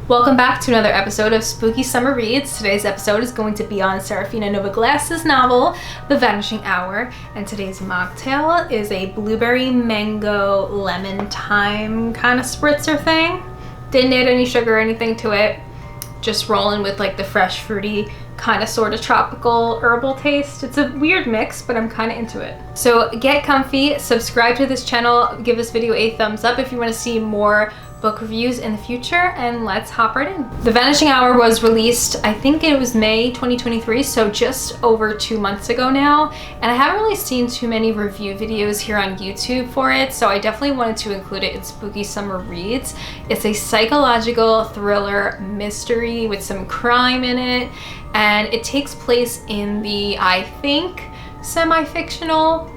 Welcome back to another episode of Spooky Summer Reads. Today's episode is going to be on Seraphina Novaglass's novel, The Vanishing Hour, and today's mocktail is a blueberry mango lemon thyme kind of spritzer thing. Didn't add any sugar or anything to it, just rolling with like the fresh fruity kind of sort of tropical herbal taste. It's a weird mix, but I'm kind of into it. So get comfy, subscribe to this channel, give this video a thumbs up if you want to see more book reviews in the future, and let's hop right in. The Vanishing Hour was released, I think it was May 2023, so just over 2 months ago now, and I haven't really seen too many review videos here on YouTube for it, so I definitely wanted to include it in Spooky Summer Reads. It's a psychological thriller mystery with some crime in it, and it takes place in the, I think, semi-fictional,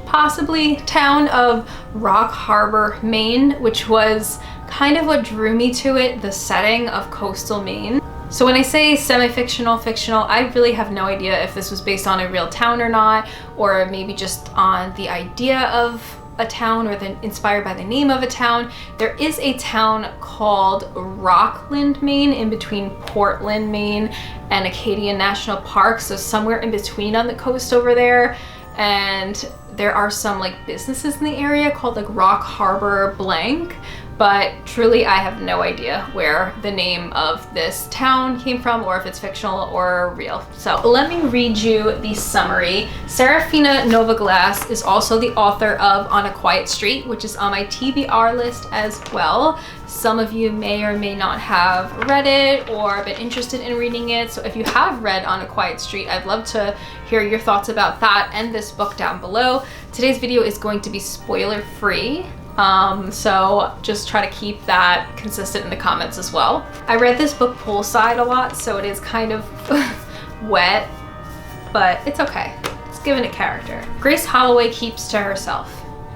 possibly, town of Rock Harbor, Maine, which was kind of what drew me to it, the setting of coastal Maine. So when I say semi-fictional, fictional, I really have no idea if this was based on a real town or not, or maybe just on the idea of a town or inspired by the name of a town. There is a town called Rockland, Maine, in between Portland, Maine and Acadia National Park, so somewhere in between on the coast over there. And there are some like businesses in the area called like Rock Harbor blank, but truly I have no idea where the name of this town came from or if it's fictional or real. So let me read you the summary. Seraphina Novaglass is also the author of On a Quiet Street, which is on my TBR list as well. Some of you may or may not have read it or been interested in reading it. So if you have read On a Quiet Street, I'd love to hear your thoughts about that and this book down below. Today's video is going to be spoiler free. So just try to keep that consistent in the comments as well. I read this book poolside a lot, so it is kind of wet, but it's okay. It's given it character. Grace Holloway keeps to herself.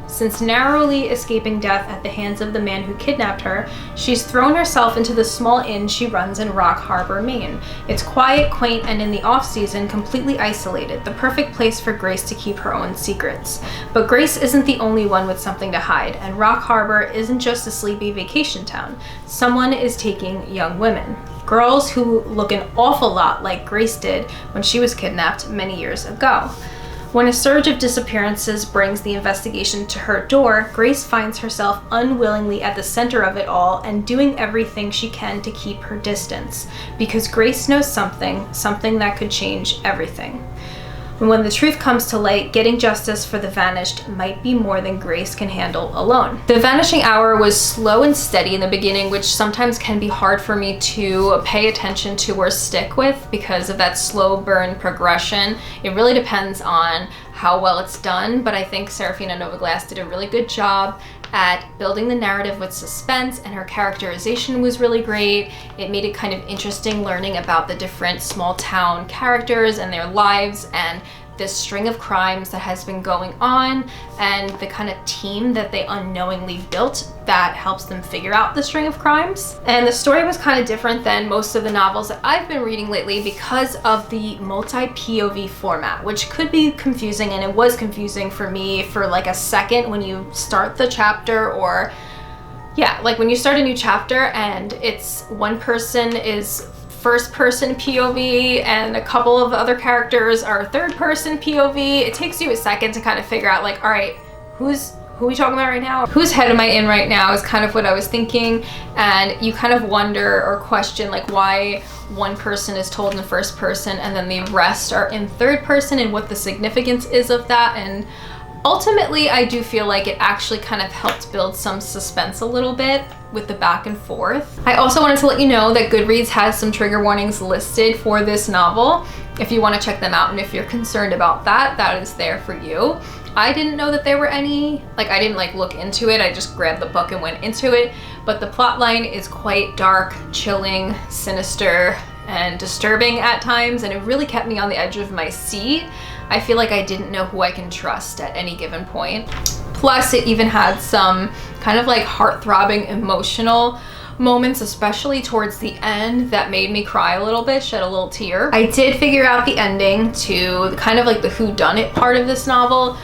Since narrowly escaping death at the hands of the man who kidnapped her, she's thrown herself into the small inn she runs in Rock Harbor, Maine. It's quiet, quaint, and in the off-season, completely isolated, the perfect place for Grace to keep her own secrets. But Grace isn't the only one with something to hide, and Rock Harbor isn't just a sleepy vacation town. Someone is taking young women. Girls who look an awful lot like Grace did when she was kidnapped many years ago. When a surge of disappearances brings the investigation to her door, Grace finds herself unwillingly at the center of it all and doing everything she can to keep her distance, because Grace knows something that could change everything. And when the truth comes to light, getting justice for the vanished might be more than Grace can handle alone. The Vanishing Hour was slow and steady in the beginning, which sometimes can be hard for me to pay attention to or stick with because of that slow burn progression. It really depends on how well it's done, but I think Seraphina Novaglass did a really good job at building the narrative with suspense, and her characterization was really great. It made it kind of interesting learning about the different small town characters and their lives and this string of crimes that has been going on and the kind of team that they unknowingly built that helps them figure out the string of crimes. And the story was kind of different than most of the novels that I've been reading lately because of the multi-POV format, which could be confusing, and it was confusing for me for like a second when you start the chapter, or yeah, like when you start a new chapter and it's one person is first person POV and a couple of the other characters are third person POV. It takes you a second to kind of figure out like, all right, who are we talking about right now? Whose head am I in right now is kind of what I was thinking. And you kind of wonder or question like why one person is told in the first person and then the rest are in third person and what the significance is of that. And ultimately, I do feel like it actually kind of helped build some suspense a little bit with the back and forth. I also wanted to let you know that Goodreads has some trigger warnings listed for this novel. If you want to check them out and if you're concerned about that, that is there for you. I didn't know that there were any, like I didn't like look into it, I just grabbed the book and went into it, but the plot line is quite dark, chilling, sinister, and disturbing at times, and it really kept me on the edge of my seat. I feel like I didn't know who I can trust at any given point. Plus, it even had some kind of like heart-throbbing emotional moments, especially towards the end, that made me cry a little bit, shed a little tear. I did figure out the ending to kind of like the whodunit part of this novel,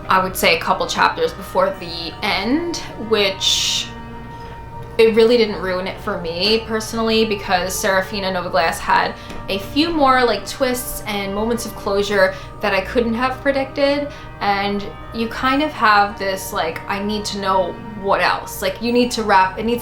I would say a couple chapters before the end, which it really didn't ruin it for me personally, because Seraphina Novaglass had a few more like twists and moments of closure that I couldn't have predicted. And you kind of have this like, I need to know what else. Like it needs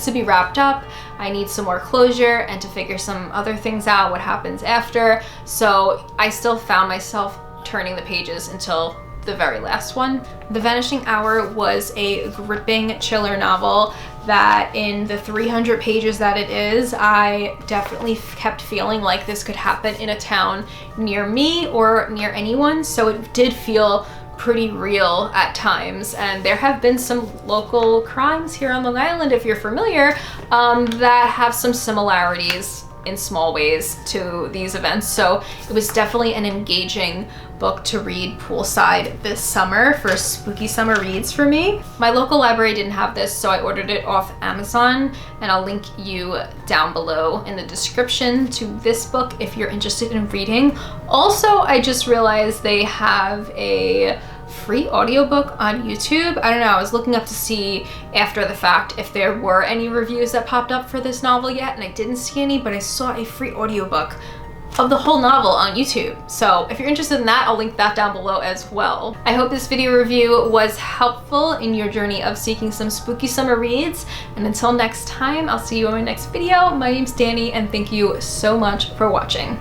to be wrapped up. I need some more closure and to figure some other things out, what happens after. So I still found myself turning the pages until the very last one. The Vanishing Hour was a gripping chiller novel that in the 300 pages that it is, I definitely kept feeling like this could happen in a town near me or near anyone. So it did feel pretty real at times, and there have been some local crimes here on Long Island, if you're familiar, that have some similarities in small ways to these events. So it was definitely an engaging book to read poolside this summer for spooky summer reads for me. My local library didn't have this, so I ordered it off Amazon, and I'll link you down below in the description to this book if you're interested in reading. Also, I just realized they have a free audiobook on YouTube. I don't know, I was looking up to see after the fact if there were any reviews that popped up for this novel yet, and I didn't see any, but I saw a free audiobook of the whole novel on YouTube. So if you're interested in that, I'll link that down below as well. I hope this video review was helpful in your journey of seeking some spooky summer reads. And until next time, I'll see you in my next video. My name's Danny, and thank you so much for watching.